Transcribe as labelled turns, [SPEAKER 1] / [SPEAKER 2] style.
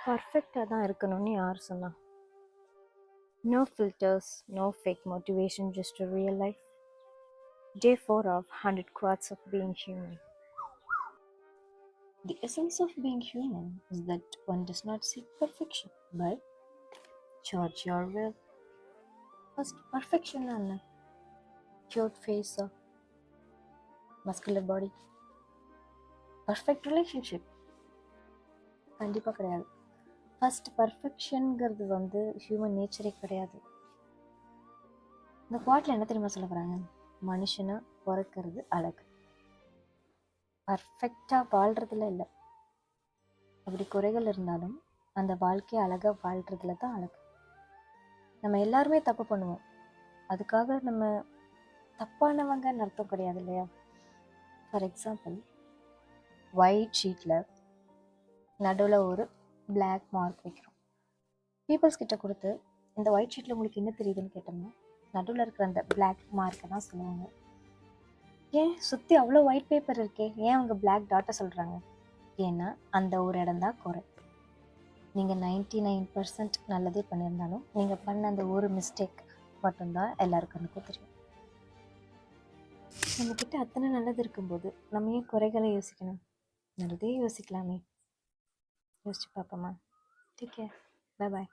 [SPEAKER 1] பர்ஃபெக்டாக தான் இருக்கணும்னு யார் சொன்னா? No filters, no fake motivation, just a real life. Day 4 of 100 Quads of Being Human. The essence of being human is that one does not seek perfection, but charge your will. First, perfection and cute face, muscular body. Perfect relationship. கண்டிப்பாக கிடையாது. First பர்ஃபெக்ஷனுங்கிறது human நேச்சரே கிடையாது. இந்த குவாட்டில் என்ன தெரியுமா சொல்ல போகிறாங்க? மனுஷனை பிறக்கிறது அழகு, பர்ஃபெக்டாக வாழ்கிறதுல இல்லை. அப்படி குறைகள் இருந்தாலும் அந்த வாழ்க்கையை அழகாக வாழ்கிறதுல தான் அழகு. நம்ம எல்லாருமே தப்பு பண்ணுவோம், அதுக்காக நம்ம தப்பானவங்கன்னு அர்த்தம் கிடையாது இல்லையா? ஃபார் எக்ஸாம்பிள், ஒயிட் ஷீட்டில் நடுவில் ஒரு பிளாக் மார்க் வைக்கிறோம். பீப்புள்ஸ் கிட்ட கொடுத்து இந்த ஒயிட் ஷீட்டில் உங்களுக்கு என்ன தெரியுதுன்னு கேட்டோம்னா நடுவில் இருக்கிற அந்த பிளாக் மார்க்கை தான் சொல்லுவாங்க. ஏன் சுற்றி அவ்வளோ ஒயிட் பேப்பர் இருக்கே, ஏன் அவங்க பிளாக் டாட்டை சொல்கிறாங்க? ஏன்னா அந்த ஒரு இடம் தான் குறை. நீங்கள் 99% நல்லதே பண்ணியிருந்தாலும் நீங்கள் பண்ண அந்த ஒரு மிஸ்டேக் மட்டும்தான் எல்லாருக்கும் தெரியும். நம்மக்கிட்ட அத்தனை நல்லது இருக்கும்போது நம்ம ஏன் குறைகளை யோசிக்கணும்? நல்லதே யோசிக்கலாமே. யோசிச்சு பார்ப்போமா? Take care, bye bye.